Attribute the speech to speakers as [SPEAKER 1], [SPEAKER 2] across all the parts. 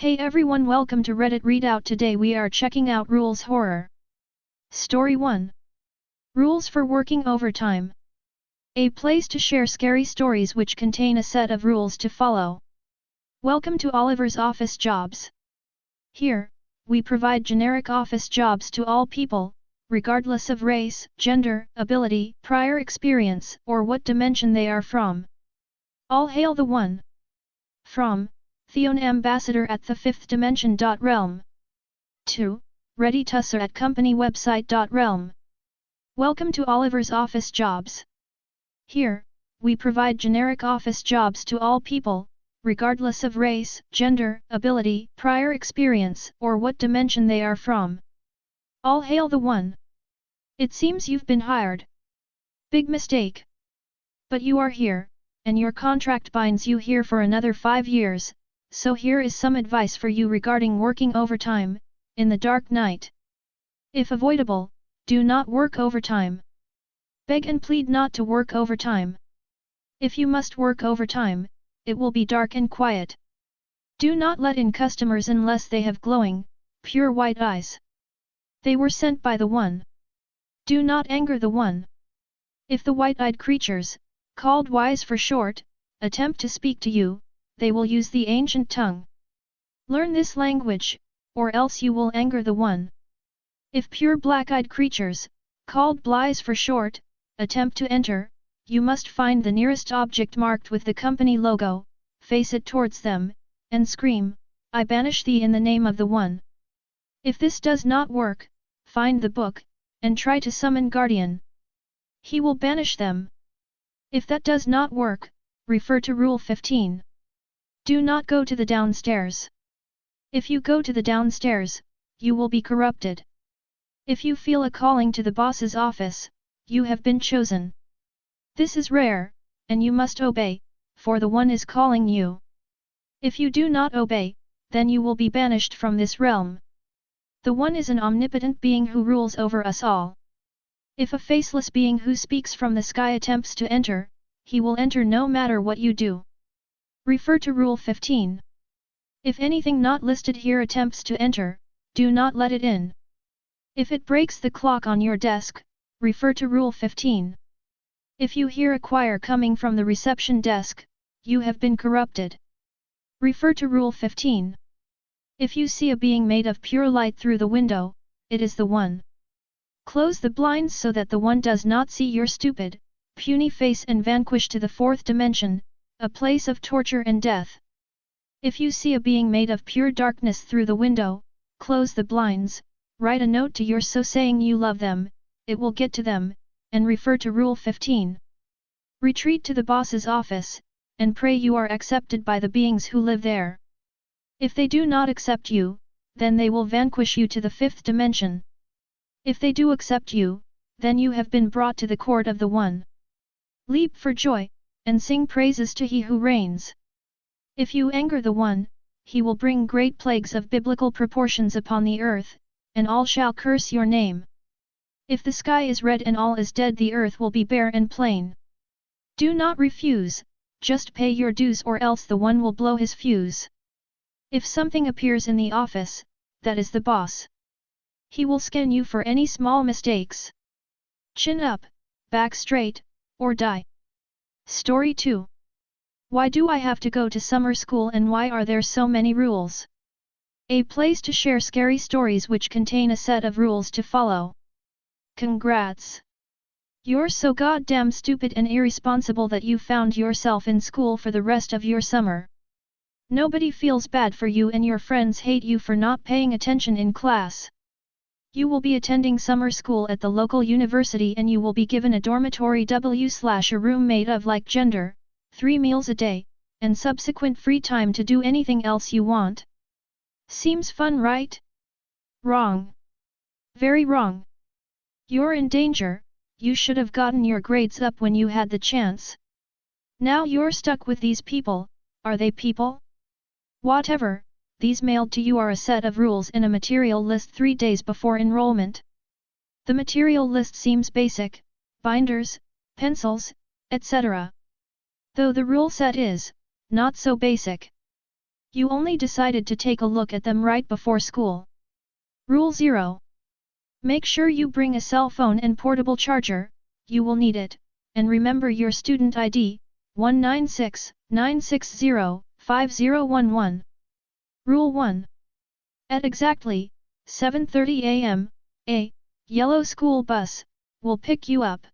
[SPEAKER 1] Hey everyone, welcome to Reddit Readout. Today we are checking out Rules Horror. Story 1. Rules for Working Overtime. A place to share scary stories which contain a set of rules to follow. Welcome to Oliver's Office Jobs. Here, we provide generic office jobs to all people, regardless of race, gender, ability, prior experience, or what dimension they are from. All hail the one. From Theon, Ambassador at the 5th Dimension. Realm. 2. Ready Tusser at company website. Realm. Welcome to Oliver's Office Jobs. Here, we provide generic office jobs to all people, regardless of race, gender, ability, prior experience, or what dimension they are from. All hail the one. It seems you've been hired. Big mistake. But you are here, and your contract binds you here for another 5 years, so here is some advice for you regarding working overtime, in the dark night. If avoidable, do not work overtime. Beg and plead not to work overtime. If you must work overtime, it will be dark and quiet. Do not let in customers unless they have glowing, pure white eyes. They were sent by the One. Do not anger the One. If the white-eyed creatures, called wise for short, attempt to speak to you, they will use the ancient tongue. Learn this language, or else you will anger the One. If pure black-eyed creatures, called Blighs for short, attempt to enter, you must find the nearest object marked with the company logo, face it towards them, and scream, "I banish thee in the name of the One." If this does not work, find the book, and try to summon Guardian. He will banish them. If that does not work, refer to Rule 15. Do not go to the downstairs. If you go to the downstairs, you will be corrupted. If you feel a calling to the boss's office, you have been chosen. This is rare, and you must obey, for the One is calling you. If you do not obey, then you will be banished from this realm. The One is an omnipotent being who rules over us all. If a faceless being who speaks from the sky attempts to enter, he will enter no matter what you do. Refer to Rule 15. If anything not listed here attempts to enter, do not let it in. If it breaks the clock on your desk, refer to Rule 15. If you hear a choir coming from the reception desk, you have been corrupted. Refer to Rule 15. If you see a being made of pure light through the window, it is the One. Close the blinds so that the One does not see your stupid, puny face and vanquish to the 4th dimension, a place of torture and death. If you see a being made of pure darkness through the window, close the blinds, write a note to your so saying you love them, it will get to them, and refer to Rule 15. Retreat to the boss's office, and pray you are accepted by the beings who live there. If they do not accept you, then they will vanquish you to the 5th dimension. If they do accept you, then you have been brought to the court of the One. Leap for joy, and sing praises to He who reigns. If you anger the One, He will bring great plagues of biblical proportions upon the earth, and all shall curse your name. If the sky is red and all is dead, the earth will be bare and plain. Do not refuse, just pay your dues or else the One will blow his fuse. If something appears in the office, that is the boss. He will scan you for any small mistakes. Chin up, back straight, or die. Story 2. Why do I have to go to summer school and why are there so many rules? A place to share scary stories which contain a set of rules to follow. Congrats! You're so goddamn stupid and irresponsible that you found yourself in school for the rest of your summer. Nobody feels bad for you and your friends hate you for not paying attention in class. You will be attending summer school at the local university and you will be given a dormitory / a room made of like gender, 3 meals a day, and subsequent free time to do anything else you want. Seems fun, right? Wrong. Very wrong. You're in danger, you should have gotten your grades up when you had the chance. Now you're stuck with these people, are they people? Whatever. These mailed to you are a set of rules in a material list 3 days before enrollment. The material list seems basic, binders, pencils, etc. Though the rule set is, not so basic. You only decided to take a look at them right before school. Rule 0. Make sure you bring a cell phone and portable charger, you will need it, and remember your student ID, 196-960-5011. Rule 1. At exactly 7:30 am, a yellow school bus will pick you up.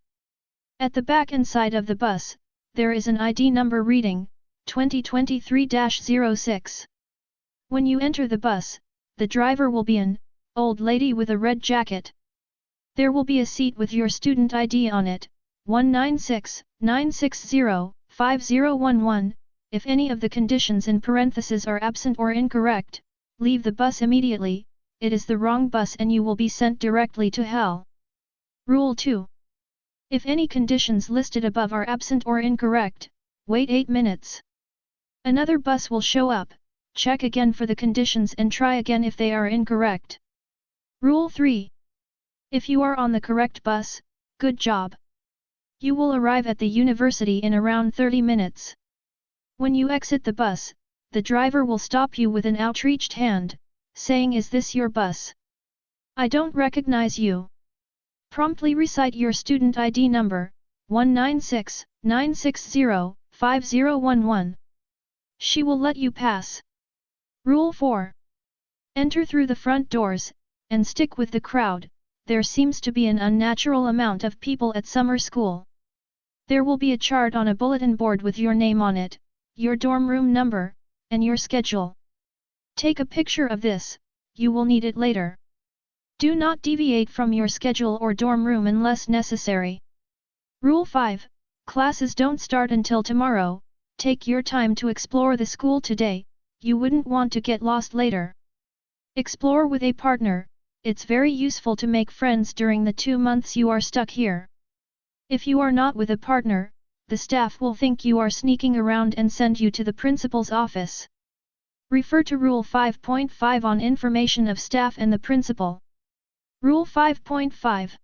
[SPEAKER 1] At the back and side of the bus, there is an ID number reading 2023-06. When you enter the bus, the driver will be an old lady with a red jacket. There will be a seat with your student ID on it, 196-960-5011. If any of the conditions in parentheses are absent or incorrect, leave the bus immediately. It is the wrong bus and you will be sent directly to hell. Rule 2. If any conditions listed above are absent or incorrect, wait 8 minutes. Another bus will show up, check again for the conditions and try again if they are incorrect. Rule 3. If you are on the correct bus, good job. You will arrive at the university in around 30 minutes. When you exit the bus, the driver will stop you with an outreached hand, saying, "Is this your bus? I don't recognize you." Promptly recite your student ID number, 196-960-5011. She will let you pass. Rule 4. Enter through the front doors, and stick with the crowd. There seems to be an unnatural amount of people at summer school. There will be a chart on a bulletin board with your name on it, your dorm room number, and your schedule. Take a picture of this, you will need it later. Do not deviate from your schedule or dorm room unless necessary. Rule 5. Classes don't start until tomorrow. Take your time to explore the school today, you wouldn't want to get lost later. Explore with a partner, it's very useful to make friends during the 2 months you are stuck here. If you are not with a partner, the staff will think you are sneaking around and send you to the principal's office. Refer to Rule 5.5 on information of staff and the principal. Rule 5.5.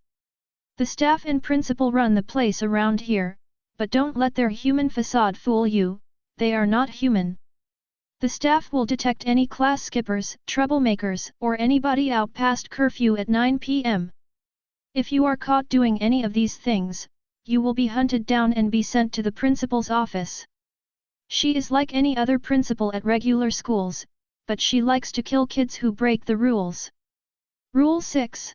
[SPEAKER 1] The staff and principal run the place around here, but don't let their human facade fool you, they are not human. The staff will detect any class skippers, troublemakers, or anybody out past curfew at 9 p.m. If you are caught doing any of these things, you will be hunted down and be sent to the principal's office. She is like any other principal at regular schools, but she likes to kill kids who break the rules. Rule 6.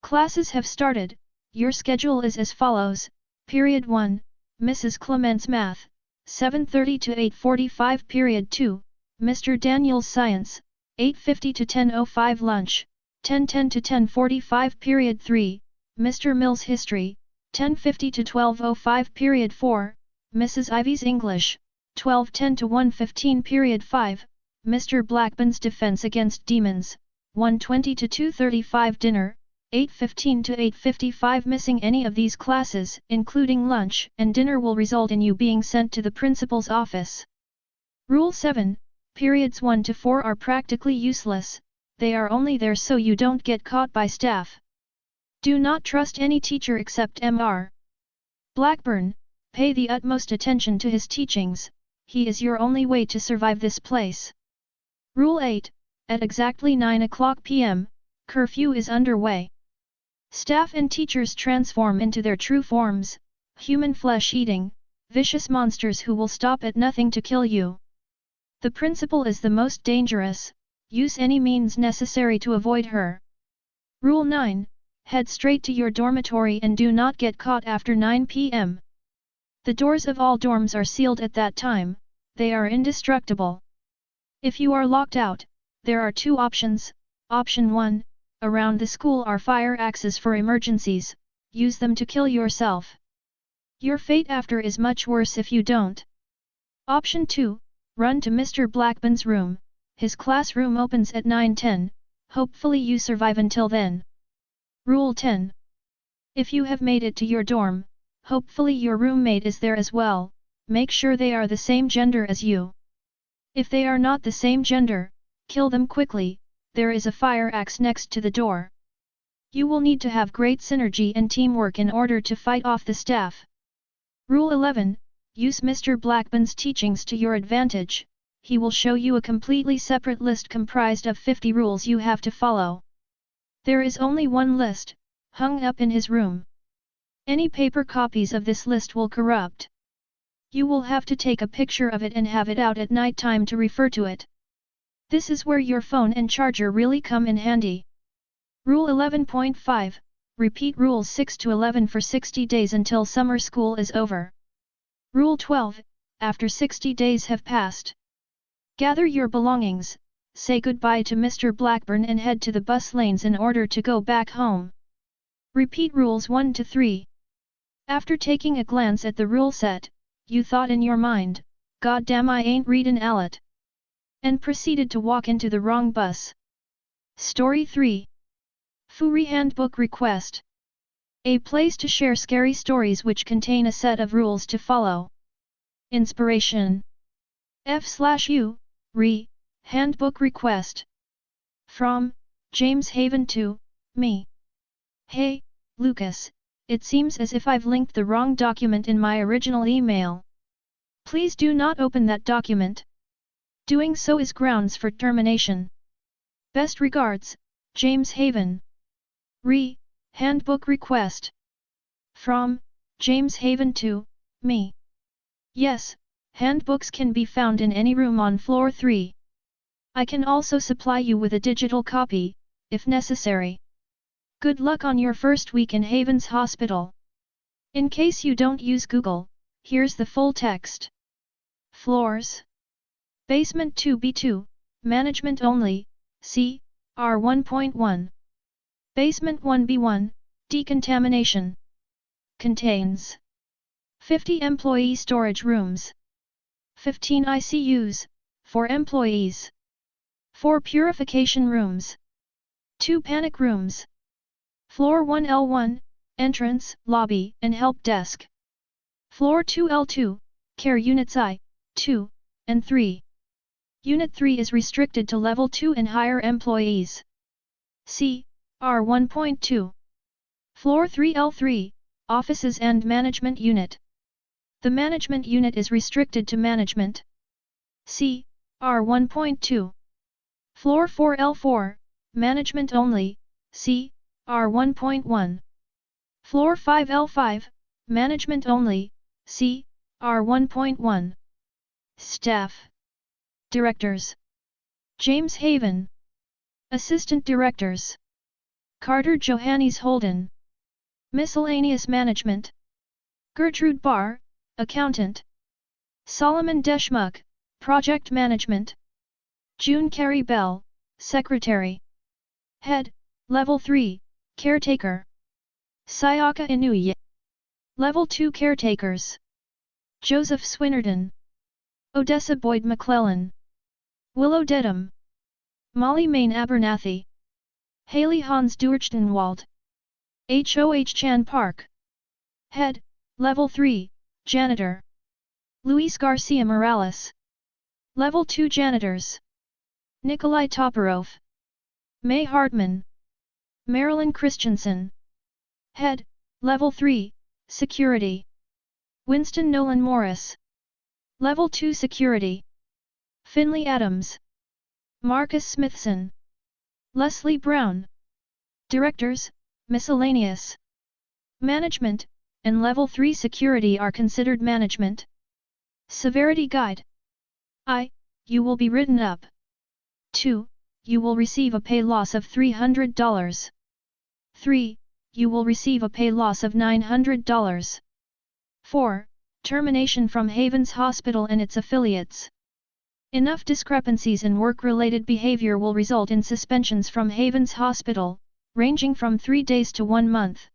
[SPEAKER 1] Classes have started, your schedule is as follows. Period 1, Mrs. Clements Math, 7:30 to 8:45. Period 2, Mr. Daniels Science, 8:50 to 10:05. Lunch, 10:10 to 10:45. Period 3, Mr. Mills History, 10:50 to 12:05. Period 4, Mrs. Ivy's English, 12:10 to 1:15. Period 5, Mr. Blackburn's Defense Against Demons, 1:20 to 2:35. Dinner, 8:15 to 8:55. Missing any of these classes, including lunch and dinner, will result in you being sent to the principal's office. Rule 7. Periods 1 to 4 are practically useless, they are only there so you don't get caught by staff. Do not trust any teacher except Mr. Blackburn, pay the utmost attention to his teachings, he is your only way to survive this place. Rule 8. At exactly 9 o'clock p.m., curfew is underway. Staff and teachers transform into their true forms, human flesh-eating, vicious monsters who will stop at nothing to kill you. The principal is the most dangerous, use any means necessary to avoid her. Rule 9. Head straight to your dormitory and do not get caught after 9 p.m. The doors of all dorms are sealed at that time, they are indestructible. If you are locked out, there are 2 options. Option 1. Around the school are fire axes for emergencies, use them to kill yourself. Your fate after is much worse if you don't. Option 2. Run to Mr. Blackburn's room, his classroom opens at 9:10, hopefully you survive until then. Rule 10. If you have made it to your dorm, hopefully your roommate is there as well, make sure they are the same gender as you. If they are not the same gender, kill them quickly, there is a fire axe next to the door. You will need to have great synergy and teamwork in order to fight off the staff. Rule 11. Use Mr. Blackburn's teachings to your advantage, he will show you a completely separate list comprised of 50 rules you have to follow. There is only one list, hung up in his room. Any paper copies of this list will corrupt. You will have to take a picture of it and have it out at night time to refer to it. This is where your phone and charger really come in handy. Rule 11.5. Repeat rules 6 to 11 for 60 days until summer school is over. Rule 12. After 60 days have passed, gather your belongings, say goodbye to Mr. Blackburn and head to the bus lanes in order to go back home. Repeat rules 1 to 3. After taking a glance at the rule set, you thought in your mind, "Goddamn, I ain't readin' allet," and proceeded to walk into the wrong bus. Story 3. Furry Handbook Request. A place to share scary stories which contain a set of rules to follow. Inspiration. F/U, Re, Handbook Request. From, James Haven to, me. Hey, Lucas, it seems as if I've linked the wrong document in my original email. Please do not open that document. Doing so is grounds for termination. Best regards, James Haven. Re, Handbook Request. From, James Haven to, me. Yes, handbooks can be found in any room on floor 3. I can also supply you with a digital copy, if necessary. Good luck on your first week in Haven's Hospital. In case you don't use Google, here's the full text. Floors. Basement 2B2, Management Only, C, R 1.1. Basement 1B1, Decontamination. Contains 50 employee storage rooms, 15 ICUs, 4 employees, 4 purification rooms, 2 panic rooms. Floor 1L1, Entrance, Lobby, and Help Desk. Floor 2L2, Care Units I, 2, and 3. Unit 3 is restricted to Level 2 and higher employees. C, R 1.2. Floor 3L3, Offices and Management Unit. The Management Unit is restricted to Management. C, R 1.2. Floor 4L4, Management Only, C, R 1.1. Floor 5L5, Management Only, C, R 1.1. Staff. Directors. James Haven. Assistant Directors. Carter Johannes Holden. Miscellaneous Management. Gertrude Barr, Accountant. Solomon Deschmuck, Project Management. June Carey Bell, Secretary. Head, Level 3, Caretaker. Sayaka Inouye. Level 2 Caretakers. Joseph Swinnerton. Odessa Boyd McClellan. Willow Dedham. Molly Main Abernathy. Haley Hans Durchtenwald. Hoh Chan Park. Head, Level 3, Janitor. Luis Garcia Morales. Level 2 Janitors. Nikolai Toporov. May Hartman. Marilyn Christensen. Head, Level 3, Security. Winston Nolan Morris. Level 2 Security. Finley Adams. Marcus Smithson. Leslie Brown. Directors, Miscellaneous. Management, and Level 3 Security are considered management. Severity Guide. I, you will be written up. 2. You will receive a pay loss of $300. 3. You will receive a pay loss of $900. 4. Termination from Haven's Hospital and its affiliates. Enough discrepancies in work-related behavior will result in suspensions from Haven's Hospital, ranging from 3 days to 1 month.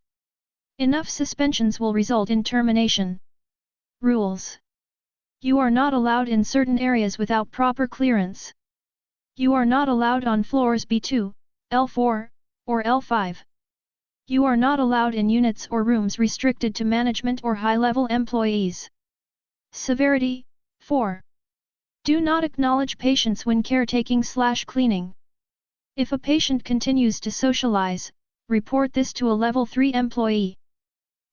[SPEAKER 1] Enough suspensions will result in termination. Rules. You are not allowed in certain areas without proper clearance. You are not allowed on floors B2, L4, or L5. You are not allowed in units or rooms restricted to management or high-level employees. Severity, 4. Do not acknowledge patients when caretaking/cleaning. If a patient continues to socialize, report this to a Level 3 employee.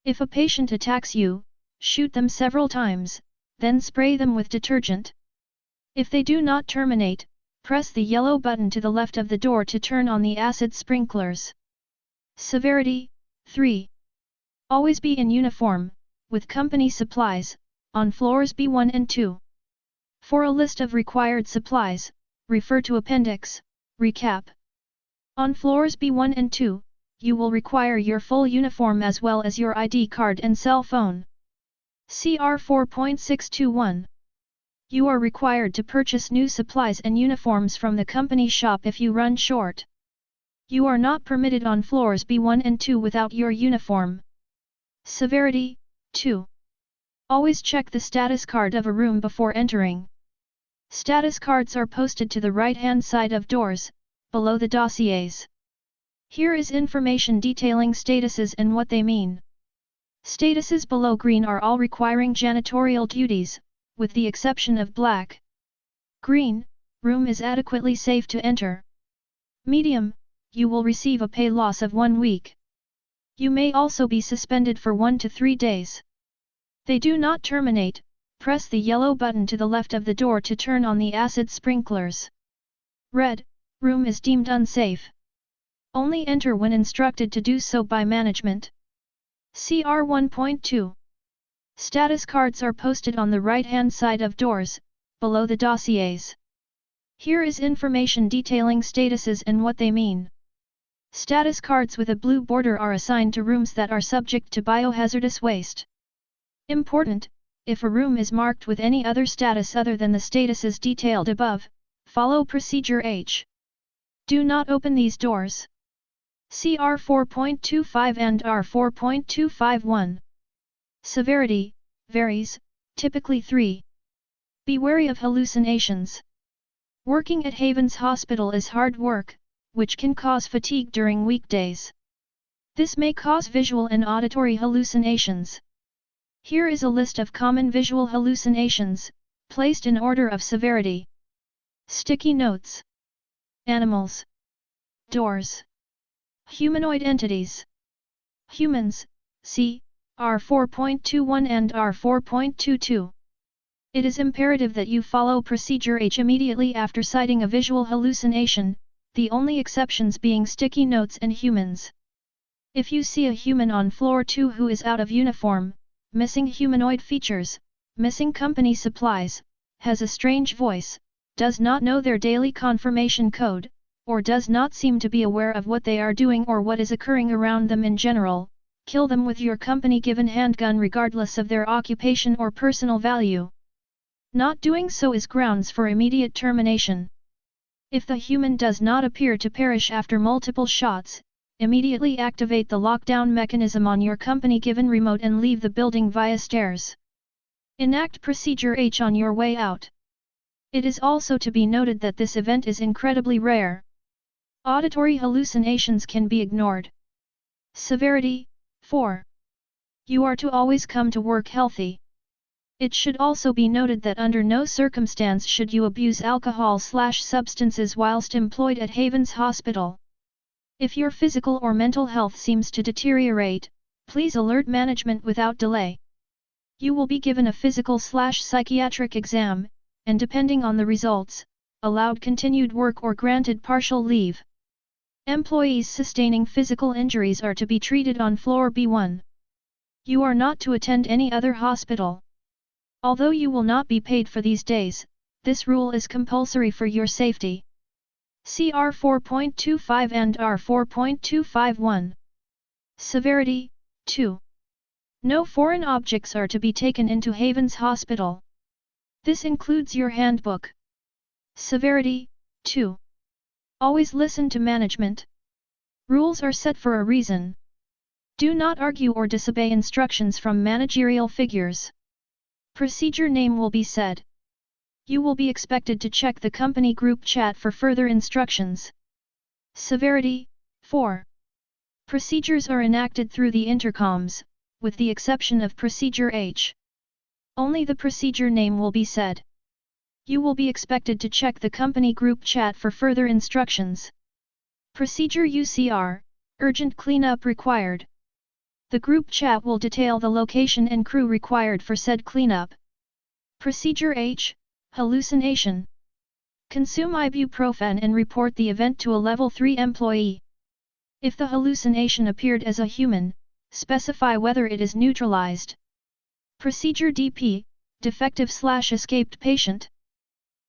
[SPEAKER 1] If a patient attacks you, shoot them several times, then spray them with detergent. If they do not terminate, press the yellow button to the left of the door to turn on the acid sprinklers. Severity 3. Always be in uniform, with company supplies, on floors B1 and 2. For a list of required supplies, refer to Appendix, Recap. On floors B1 and 2, you will require your full uniform as well as your ID card and cell phone. CR 4.621. You are required to purchase new supplies and uniforms from the company shop if you run short. You are not permitted on floors B1 and 2 without your uniform. Severity 2. Always check the status card of a room before entering. Status cards are posted to the right-hand side of doors, below the dossiers. Here is information detailing statuses and what they mean. Statuses below green are all requiring janitorial duties, with the exception of black. Green, room is adequately safe to enter. Medium, you will receive a pay loss of 1 week. You may also be suspended for 1 to 3 days. They do not terminate, press the yellow button to the left of the door to turn on the acid sprinklers. Red, room is deemed unsafe. Only enter when instructed to do so by management. CR 1.2. Status cards are posted on the right-hand side of doors, below the dossiers. Here is information detailing statuses and what they mean. Status cards with a blue border are assigned to rooms that are subject to biohazardous waste. Important, if a room is marked with any other status other than the statuses detailed above, follow Procedure H. Do not open these doors. CR 4.25 and R 4.251. Severity varies, typically 3. Be wary of hallucinations. Working at Havens Hospital is hard work, which can cause fatigue during weekdays. This may cause visual and auditory hallucinations. Here is a list of common visual hallucinations, placed in order of severity. Sticky notes. Animals. Doors. Humanoid entities. Humans, C. R 4.21 and R 4.22. It is imperative that you follow Procedure H immediately after citing a visual hallucination, the only exceptions being sticky notes and humans. If you see a human on floor 2 who is out of uniform, missing humanoid features, missing company supplies, has a strange voice, does not know their daily confirmation code, or does not seem to be aware of what they are doing or what is occurring around them in general, kill them with your company-given handgun regardless of their occupation or personal value. Not doing so is grounds for immediate termination. If the human does not appear to perish after multiple shots, immediately activate the lockdown mechanism on your company-given remote and leave the building via stairs. Enact Procedure H on your way out. It is also to be noted that this event is incredibly rare. Auditory hallucinations can be ignored. Severity 4. You are to always come to work healthy. It should also be noted that under no circumstance should you abuse alcohol/substances whilst employed at Havens Hospital. If your physical or mental health seems to deteriorate, please alert management without delay. You will be given a physical/psychiatric exam, and depending on the results, allowed continued work or granted partial leave. Employees sustaining physical injuries are to be treated on floor B1. You are not to attend any other hospital. Although you will not be paid for these days, this rule is compulsory for your safety. CR 4.25 and R 4.251. Severity 2. No foreign objects are to be taken into Havens Hospital. This includes your handbook. Severity 2. Always listen to management. Rules are set for a reason. Do not argue or disobey instructions from managerial figures. Procedure name will be said. You will be expected to check the company group chat for further instructions. Severity 4. Procedures are enacted through the intercoms, with the exception of Procedure H. Only the procedure name will be said. You will be expected to check the company group chat for further instructions. Procedure UCR, urgent cleanup required. The group chat will detail the location and crew required for said cleanup. Procedure H, Hallucination. Consume ibuprofen and report the event to a level 3 employee. If the hallucination appeared as a human, specify whether it is neutralized. Procedure DP, defective/escaped patient.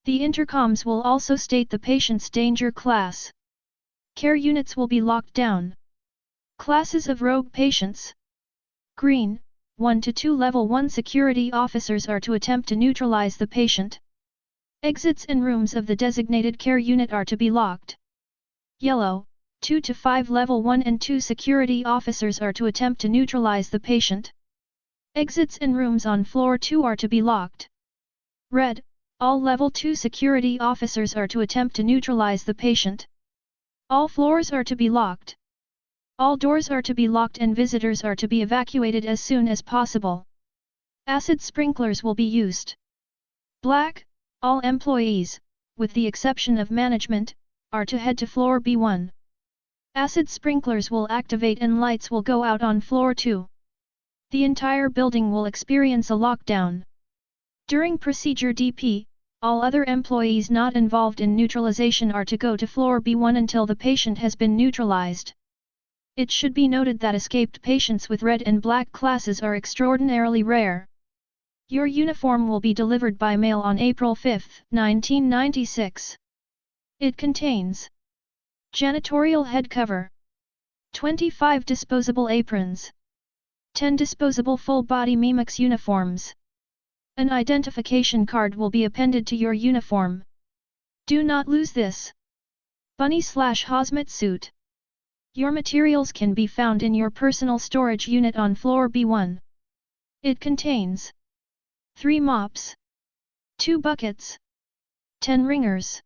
[SPEAKER 1] The intercoms will also state the patient's danger class. Care units will be locked down. Classes of rogue patients. Green, 1 to 2 level 1 security officers are to attempt to neutralize the patient. Exits and rooms of the designated care unit are to be locked. Yellow, 2 to 5 level 1 and 2 security officers are to attempt to neutralize the patient. Exits and rooms on floor 2 are to be locked. Red, all level 2 security officers are to attempt to neutralize the patient. All floors are to be locked. All doors are to be locked and visitors are to be evacuated as soon as possible. Acid sprinklers will be used. Black, all employees, with the exception of management, are to head to floor B1. Acid sprinklers will activate and lights will go out on floor 2. The entire building will experience a lockdown. During procedure DP, all other employees not involved in neutralization are to go to floor B1 until the patient has been neutralized. It should be noted that escaped patients with red and black classes are extraordinarily rare. Your uniform will be delivered by mail on April 5, 1996. It contains janitorial head cover, 25 disposable aprons, 10 disposable full-body Memex uniforms. An identification card will be appended to your uniform. Do not lose this bunny/hazmat suit. Your materials can be found in your personal storage unit on floor B1. It contains 3 mops, 2 buckets, 10 wringers,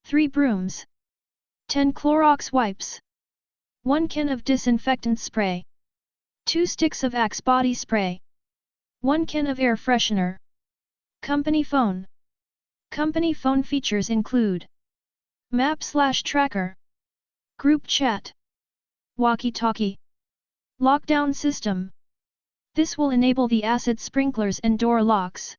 [SPEAKER 1] 3 brooms, 10 Clorox wipes, 1 can of disinfectant spray, 2 sticks of Axe body spray, 1 can of air freshener. Company phone. Company phone features include map/tracker, group chat, walkie-talkie, lockdown system. This will enable the acid sprinklers and door locks.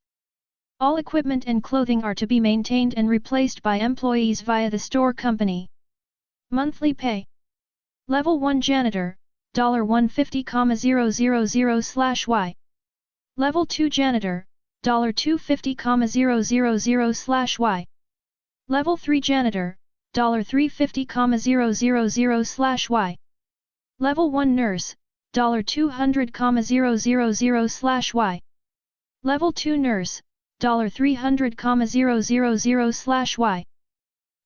[SPEAKER 1] All equipment and clothing are to be maintained and replaced by employees via the store company. Monthly pay. Level 1 janitor, $150,000/Y. Level 2 janitor, $250,000/Y. Level 3 janitor, $350,000/Y. Level 1 nurse, $200,000/Y. Level 2 nurse, $300,000/Y.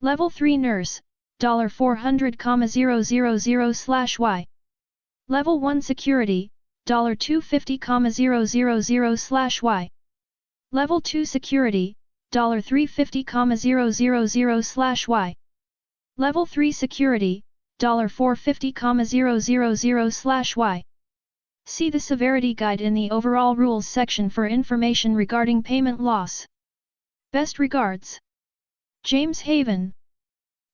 [SPEAKER 1] Level 3 nurse, $400,000/Y. Level 1 security, $250,000/Y. Level 2 security, $350,000/Y. Level 3 security, $450,000/Y. See the severity guide in the overall rules section for information regarding payment loss. Best regards. James Haven.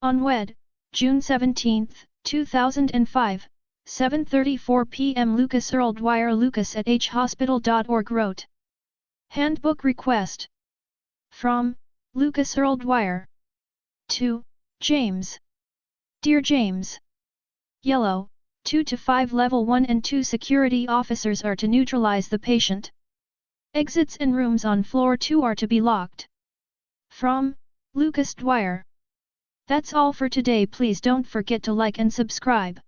[SPEAKER 1] On Wed, June 17, 2005, 7:34 p.m. Lucas Earl Dwyer Lucas at hhospital.org wrote. Handbook request. From Lucas Earl Dwyer. To James. Dear James. Yellow, 2 to 5 level 1 and 2 security officers are to neutralize the patient. Exits and rooms on floor 2 are to be locked. From Lucas Dwyer. That's all for today. Please don't forget to like and subscribe.